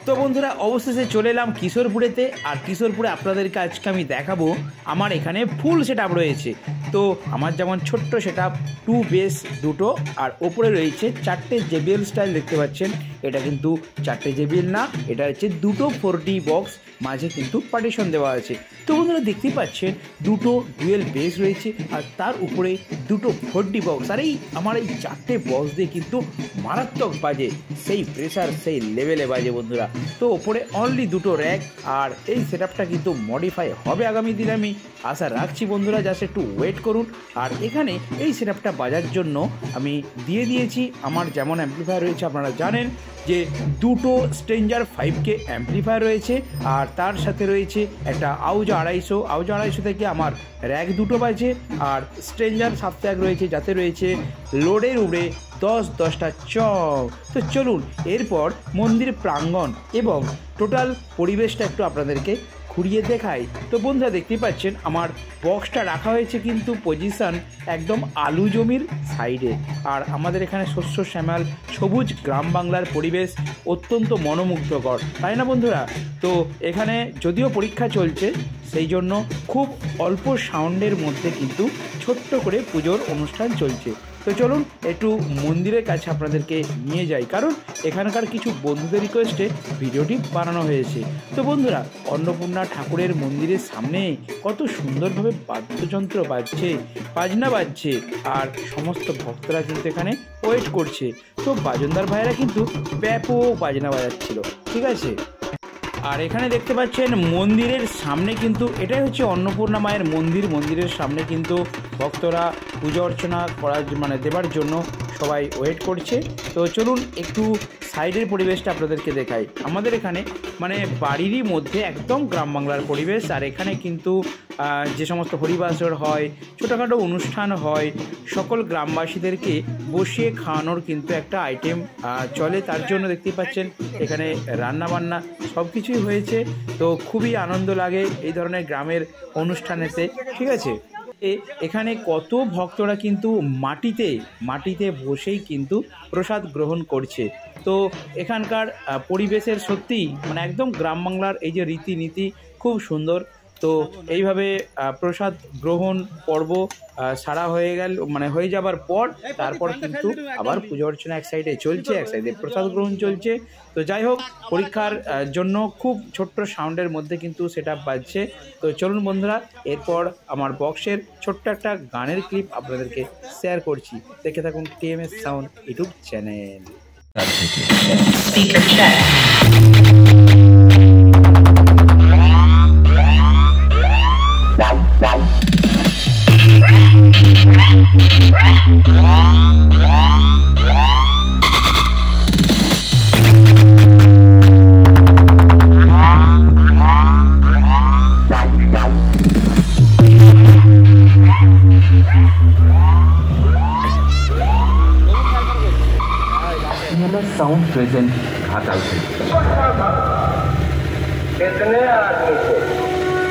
তো বন্ধুরা অবশেষে চলে এলাম কিশোরপুরেতে। আর কিশোরপুরে আপনাদেরকে আজকে আমি দেখাবো আমার এখানে ফুল সেটআপ রয়েছে। তো আমার যেমন ছোট্ট সেটআপ 2 বেস দুটো, আর ওপরে রয়েছে 4টে JBL স্টাইল দেখতে পাচ্ছেন। এটা কিন্তু 4টে JBL না, এটা হচ্ছে দুটো 4D বক্স, মাঝে কিন্তু পার্টিশন দেওয়া আছে। তো বন্ধুরা দেখতেই পাচ্ছেন দুটো ডুয়েল বেস রয়েছে আর তার উপরে দুটো 4D বক্স। আর এই আমার এই 4টে বক্স দিয়ে কিন্তু মারাত্মক বাজে, সেই প্রেসার সেই লেভেলে বাজে বন্ধুরা। তো ওপরে অনলি দুটো র্যাক, আর এই সেটআপটা কিন্তু মডিফাই হবে আগামী দিনে, আমি আশা রাখছি বন্ধুরা, জাস্ট একটু ওয়েট করুন। আর এখানে এই সেটআপটা বাজার জন্য আমি দিয়ে দিয়েছি আমার যেমন অ্যাম্পলিফায়ার রয়েছে, আপনারা জানেন যে দুটো স্ট্রেঞ্জার 5K অ্যাম্পলিফায়ার রয়েছে, আর তার সাথে রয়েছে একটা আউজা 250 থেকে আমার র্যাক দুটো বাজে, আর স্ট্রেঞ্জার 7 রয়েছে যাতে রয়েছে লোডের উপরে 10টা চক। তো চলুন এরপর মন্দির প্রাঙ্গণ এবং টোটাল পরিবেশটা একটু আপনাদেরকে ঘুরিয়ে দেখাই। তো বন্ধুরা দেখতেই পাচ্ছেন আমার বক্সটা রাখা হয়েছে কিন্তু পজিশন একদম আলু জমির সাইডে, আর আমাদের এখানে শস্য শ্যামল সবুজ গ্রাম বাংলার পরিবেশ অত্যন্ত মনোমুগ্ধকর, তাই না বন্ধুরা? তো এখানে যদিও পরীক্ষা চলছে, সেই জন্য খুব অল্প সাউন্ডের মধ্যে কিন্তু ছোট্ট করে পুজোর অনুষ্ঠান চলছে। তো চলুন একটু মন্দিরের কাছে আপনাদেরকে নিয়ে যাই, কারণ এখানকার কিছু বন্ধুদের রিকোয়েস্টে ভিডিওটি বানানো হয়েছে। তো বন্ধুরা অন্নপূর্ণা ঠাকুরের মন্দিরের সামনে কত সুন্দরভাবে বাদ্যযন্ত্র বাজছে, বাজনা বাজছে, আর সমস্ত ভক্তরা কিন্তু এখানে ওয়েট করছে। তো বাজনদার ভাইয়েরা কিন্তু ব্যাপক বাজনা বাজাচ্ছিল, ঠিক আছে। আর এখানে দেখতে পাচ্ছেন মন্দিরের সামনে কিন্তু এটাই হচ্ছে অন্নপূর্ণা মায়ের মন্দির, মন্দিরের সামনে কিন্তু ভক্তরা পূজা অর্চনা করার দেবার জন্য সবাই ওয়েট করছে। তো চলুন একটু সাইডের পরিবেশটা আপনাদেরকে দেখাই। আমাদের এখানে বাড়িরই মধ্যে একদম গ্রাম বাংলার পরিবেশ, আর এখানে কিন্তু যে সমস্ত হরিবাসর হয়, ছোটোখাটো অনুষ্ঠান হয়, সকল গ্রামবাসীদেরকে বসিয়ে খাওয়ানোর কিন্তু একটা আইটেম চলে। তার জন্য দেখতেই পাচ্ছেন এখানে রান্নাবান্না সব কিছুই হয়েছে। তো খুবই আনন্দ লাগে এই ধরনের গ্রামের অনুষ্ঠানেতে, ঠিক আছে। এখানে কত ভক্তরা কিন্তু মাটিতে বসেই কিন্তু প্রসাদ গ্রহণ করছে। তো এখানকার পরিবেশের সত্যি একদম গ্রাম বাংলার এই যে রীতিনীতি খুব সুন্দর। তো এইভাবে প্রসাদ গ্রহণ পর্ব সারা হয়ে গেল, হয়ে যাবার পর তারপর কিন্তু আবার পুজো অর্চনা এক সাইডে চলছে, এক সাইডে প্রসাদ গ্রহণ চলছে। তো যাই হোক, পরীক্ষার জন্য খুব ছোট্ট সাউন্ডের মধ্যে কিন্তু সেটআপ বাজছে। তো চলুন বন্ধুরা এরপর আমার বক্সের ছোট্ট একটা গানের ক্লিপ আপনাদেরকে শেয়ার করছি, দেখে থাকুন TMS sound YouTube channel. Sound present Ghatal से कितने आदमी थे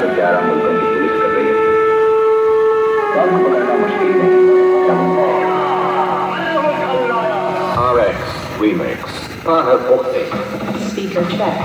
11 मुल्कों की पुलिस कर रही है, कौन पकड़ना मुश्किल नहीं। RX Remix Speaker check.